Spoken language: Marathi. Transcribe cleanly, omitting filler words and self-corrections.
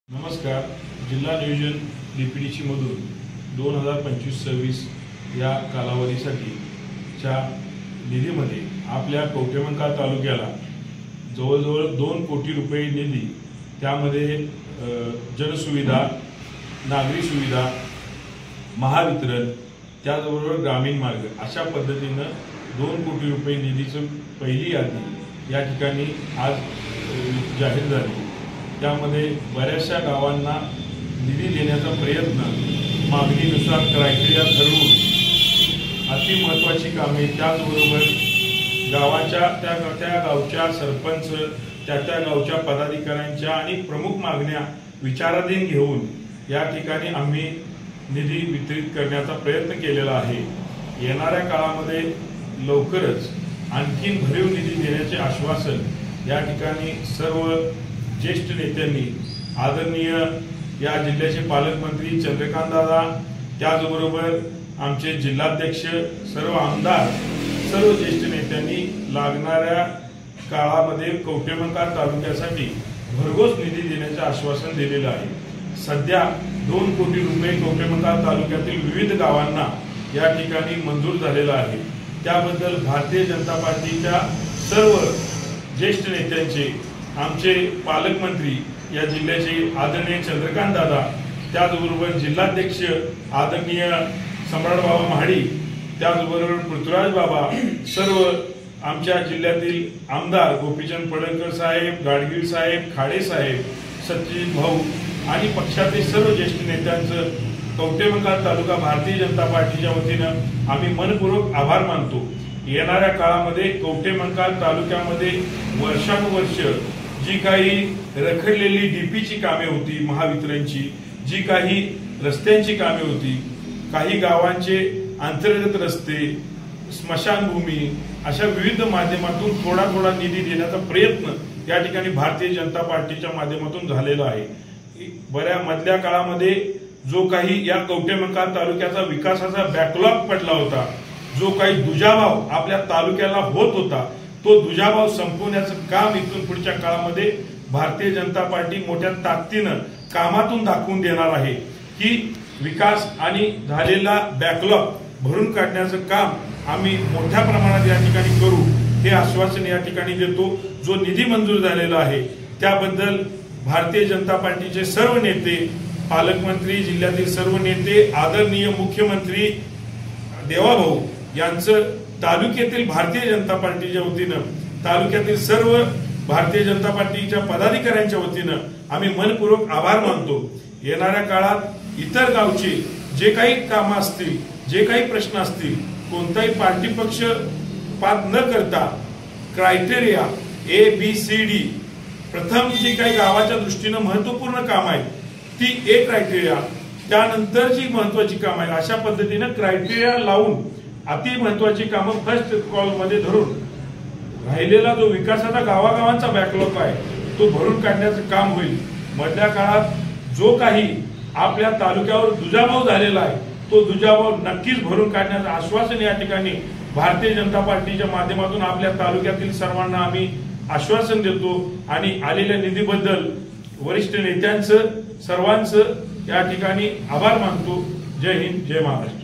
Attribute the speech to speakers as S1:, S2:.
S1: नमस्कार. जिल्हा नियोजन डीपीडीसी मधून 2025-26 या कालावधीसाठीच्या निधीमध्ये आपल्या कवठेमंकाळ तालुक्याला जवळजवळ 2 कोटी रुपये निधी, त्यामध्ये जनसुविधा, नागरी सुविधा, महावितरण, त्याचबरोबर ग्रामीण मार्ग अशा पद्धतीनं 2 कोटी रुपये निधीची पहिली यादी या ठिकाणी आज जाहीर झाली. त्यामध्ये बऱ्याचशा गावांना निधी देण्याचा प्रयत्न मागणीनुसार क्रायटेरिया ठरवून अति महत्त्वाची कामे, त्याचबरोबर गावाच्या त्या गावच्या सरपंच, त्या गावच्या पदाधिकाऱ्यांच्या आणि प्रमुख मागण्या विचाराधीन घेऊन या ठिकाणी आम्ही निधी वितरित करण्याचा प्रयत्न केलेला आहे. येणाऱ्या काळामध्ये लवकरच आणखीन भरीव निधी देण्याचे आश्वासन या ठिकाणी सर्व ज्येष्ठ नेत्यांनी, आदरणीय या जिल्ह्याचे पालकमंत्री चंद्रकांत दादा, त्याचबरोबर आमचे जिल्हाध्यक्ष, सर्व आमदार, सर्व ज्येष्ठ नेत्यांनी लागणाऱ्या काळामध्ये कवठेमंकाळ तालुक्यासाठी भरघोस निधी देण्याचे आश्वासन दिलेलं आहे. सध्या 2 कोटी रुपये कवठेमंकाळ तालुक्यातील विविध गावांना या ठिकाणी मंजूर झालेला आहे. त्याबद्दल भारतीय जनता पार्टीच्या सर्व ज्येष्ठ नेत्यांचे, आमचे पालकमंत्री या जिल्ह्याचे आदरणीय चंद्रकांत दादा, त्याचबरोबर जिल्हाध्यक्ष आदरणीय सम्राट बाबा महाडी, त्याचबरोबर पृथ्वीराज बाबा, सर्व आमच्या जिल्ह्यातील आमदार गोपीचंद पडळकर साहेब, गाडगीळ साहेब, खाडे साहेब, सत्यजित भाऊ आणि पक्षातील सर्व ज्येष्ठ नेत्यांचं कवठेमंकाळ तालुका भारतीय जनता पार्टीच्या वतीनं आम्ही मनपूर्वक आभार मानतो. येणाऱ्या काळामध्ये कवठेमंकाळ तालुक्यामध्ये वर्षानुवर्ष जी काही रखडलेली डीपीची कामे होती, महावितरणची, जी काही रस्त्यांची कामे होती, काही गावांचे अंतर्गत रस्ते, स्मशानभूमी, अशा विविध माध्यमातून थोडा थोडा निधी देण्याचा प्रयत्न या ठिकाणी भारतीय जनता पार्टीच्या माध्यमातून झालेला आहे. बऱ्या मधल्या काळामध्ये जो काही या कवठेमंकाळ तालुक्याचा विकासाचा बॅकलॉग पडला होता, जो काही दुजाभाव आपल्या तालुक्याला होत होता, तो दुजाभाव संपवण्याचं काम इथून पुढच्या काळामध्ये भारतीय जनता पार्टी मोठ्या ताकदीनं कामातून दाखवून देणार आहे. की विकास आणि झालेला बॅकलॉग भरून काढण्याचं काम आम्ही मोठ्या प्रमाणात या ठिकाणी करू, हे आश्वासन या ठिकाणी देतो. जो निधी मंजूर झालेला आहे त्याबद्दल भारतीय जनता पार्टीचे सर्व नेते, पालकमंत्री, जिल्ह्यातील सर्व नेते, आदरणीय मुख्यमंत्री देवाभाऊ यांचं तालुक्यातील भारतीय जनता पार्टीच्या वतीनं, तालुक्यातील सर्व भारतीय जनता पार्टीच्या पदाधिकाऱ्यांच्या वतीनं आम्ही मनपूर्वक आभार मानतो. येणाऱ्या काळात इतर गावचे जे काही कामं असतील, जे काही प्रश्न असतील, कोणताही पार्टी पक्ष पात न करता क्रायटेरिया ABCD, प्रथम जी काही गावाच्या दृष्टीनं महत्वपूर्ण काम आहे ती A क्रायटेरिया, त्यानंतर जी महत्वाची काम आहे, अशा पद्धतीनं क्रायटेरिया लावून अति महत्वाची कामं फर्स्ट कॉल मध्ये धरून राहिलेला जो विकासाचा गावागावांचा बॅकलॉग आहे तो भरून काढण्याचं काम होईल. मधल्या काळात जो काही आपल्या तालुक्यावर दुजाभाव झालेला आहे तो दुजाभाव नक्कीच भरून काढण्याचं आश्वासन या ठिकाणी भारतीय जनता पार्टीच्या माध्यमातून आपल्या तालुक्यातील सर्वांना आम्ही आश्वासन देतो. आणि आलेल्या निधीबद्दल वरिष्ठ नेत्यांचं, सर्वांचं या ठिकाणी आभार मानतो. जय हिंद, जय महाराष्ट्र.